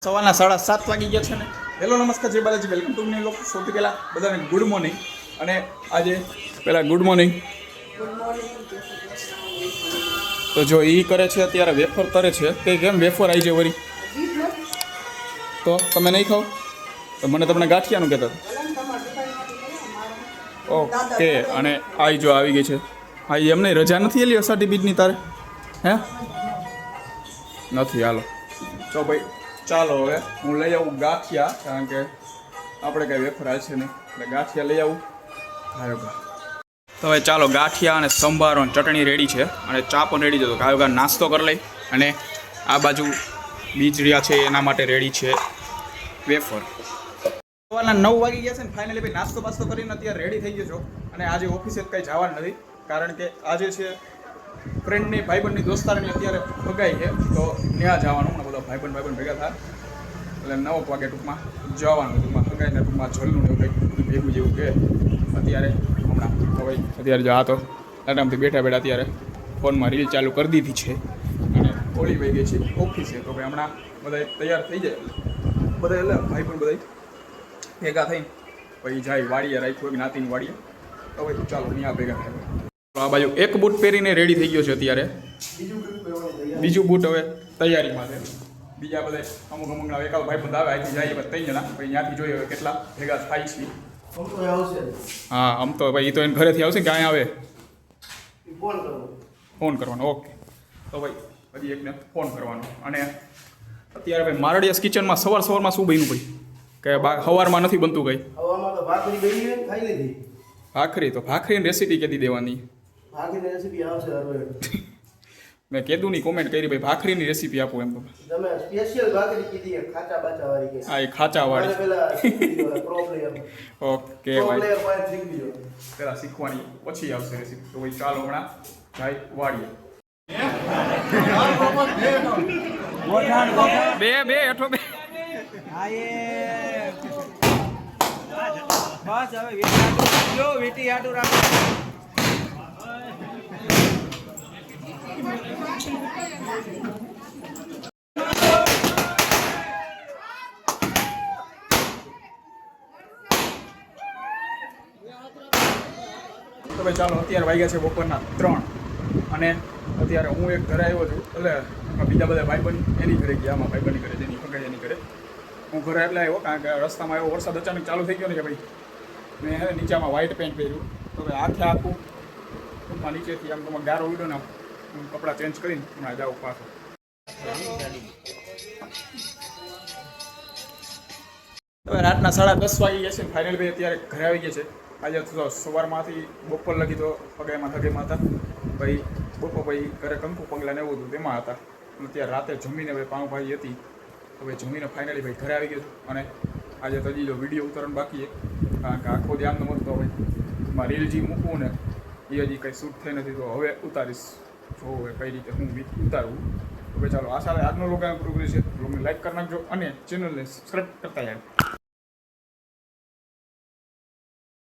સવારના 7:30 વાગી ગયા છે ને. હેલો નમસ્કાર, જય Balaji, welcome to new vlog. સૌથી પહેલાં બધાને ગુડ મોર્નિંગ. અને આજે પહેલાં ગુડ મોર્નિંગ. તો જો એ કરે છે અત્યારે વેફર તરે છે કે કેમ વેફર આવી છે વળી તો તમે નહીં ખાઓ તો મને તમને ગાંઠિયાનું કહેતા ઓકે. અને આવી જો આવી ગઈ છે. હા એ એમને રજા નથી એલી અષાઢી બીજની તારે હે નથી. હાલો તો ભાઈ ચાલો હવે હું લઈ આવું ગાંઠિયા, કારણ કે આપણે કાંઈ વેફર હાલશે નહીં એટલે ગાંઠિયા લઈ આવું. હા તો હવે ચાલો ગાંઠિયા અને સંભારો અને ચટણી રેડી છે અને ચા પણ રેડી છે. તો કાયો નાસ્તો કરી લઈ. અને આ બાજુ બીજરિયા છે એના માટે રેડી છે વેફર. સવારના 9 વાગી ગયા છે ને ફાઇનલી ભાઈ નાસ્તો બાસ્તો કરીને અત્યારે રેડી થઈ ગયો છો. અને આજે ઓફિસે કંઈ જવાનું નથી, કારણ કે આજે છે ફ્રેન્ડની ભાઈબંધની દોસ્તારની અત્યારે ભગાઈ છે, તો ત્યાં જવાનું. ને બધા ભાઈબંધ ભેગા થાય એટલે 9 વાગે ટૂંકમાં જવાનું. ટૂંકમાં ભગાઈને ટૂંકમાં જલનું એવું કંઈક ભેગું જેવું કે અત્યારે હમણાં તો ભાઈ અત્યારે જો આ તો આરામથી બેઠા અત્યારે ફોનમાં રીલ ચાલુ કરી દીધી છે અને ઓળી વહી ગઈ છે ઓફિસે. તો ભાઈ હમણાં બધા તૈયાર થઈ જાય બધા એટલે ભાઈબંધ બધા ભેગા થઈને પછી જાય વાડીએ, રાખ્યું હોય નાતીની વાડીએ. તો ભાઈ ચાલો ત્યાં ભેગા થાય. આ બાજુ એક બૂટ પહેરીને રેડી થઈ ગયો છે અત્યારે. બીજું બૂટ હવે તૈયારીમાં છે. બીજા બધા અમુકના એકાદ ભાઈબંધ આવે અહીંથી જાય બધા 3 જણા. પછી ત્યાંથી જોઈએ હવે કેટલા ભેગા થાય છે. હા આમ તો ભાઈ એ તો એને ઘરેથી આવશે કે અહીંયા આવે ફોન કરવાનો. ઓકે તો ભાઈ હજી એકને ફોન કરવાનો. અને અત્યારે ભાઈ મારડિયાસ કિચનમાં સવારમાં શું બન્યું ભાઈ કે સવારમાં નથી બનતું કંઈ? ભાખરી તો ભાખરીની રેસીપી કીધી દેવાની. મેં કીધું નહીં, કોમેન્ટ કરી ભાઈ ભાખરીની રેસીપી આપો એમ. તો તમે સ્પેશિયલ ભાખરી કીધી ખાચા બાચા વાળી કે હા એ ખાચા વાળી. ઓકે ભાઈ પેલા શીખવાની પછી આવશે રેસીપી. તો ભાઈ ચાલો હમણાં ભાઈ વાળીએ. બે હેઠો બે. બસ હવે વીટી આટું રાખો. તો ભાઈ ચાલો અત્યારે વાગ્યા છે બપોરના 3 અને અત્યારે હું એક ઘરે આવ્યો છું. એટલે બીજા બધા ભાઈબંધ એની ઘરે ગયા, આમાં ભાઈબંધની ઘરે જેની ફગાઈ એની ઘરે. હું ઘરે એટલે આવ્યો કારણ કે રસ્તામાં આવ્યો, વરસાદ અચાનક ચાલુ થઈ ગયો ને કે ભાઈ મેં હે નીચામાં વ્હાઇટ પેન્ટ પહેર્યું. તો ભાઈ આખે આખું ટૂંકમાં નીચેથી આમ તમારે ગારો ઉડ્યો ને હું કપડાં ચેન્જ કરીને હમણાં જાઉં પાછો. હવે રાતના 10:30 વાગી ગયા છે. ફાઇનલ ભાઈ અત્યારે ઘરે આવી ગયા છે. આજે તો સવારમાંથી બપોર લગી તો પગાઈમાં થગાઈમાં હતા. ભાઈ બપોર ભાઈ ઘરે કંકુ પગલાં ને એવું હતું તેમાં હતા. અત્યારે રાતે જમીને ભાઈ પાઉંભાજી હતી. તો ભાઈ જમીને ફાઇનલી ભાઈ ઘરે આવી ગયો છું. અને આજે તો હજી જો વિડીયો ઉતારવાનું બાકી છે, કારણ કે આખો દી આમનો મસ્ત ભાઈ એમાં રીલ જે મૂકવું ને એ હજી કંઈ શૂટ થઈ નથી. તો હવે ઉતારીશ, જોવું કઈ રીતે હું ઉતારવું. તો ભાઈ ચાલો આ સાથે આજનો લોગ પૂરું છે. લોગને લાઈક કરી નાખજો અને ચેનલને સબસ્ક્રાઈબ કરતા જાય.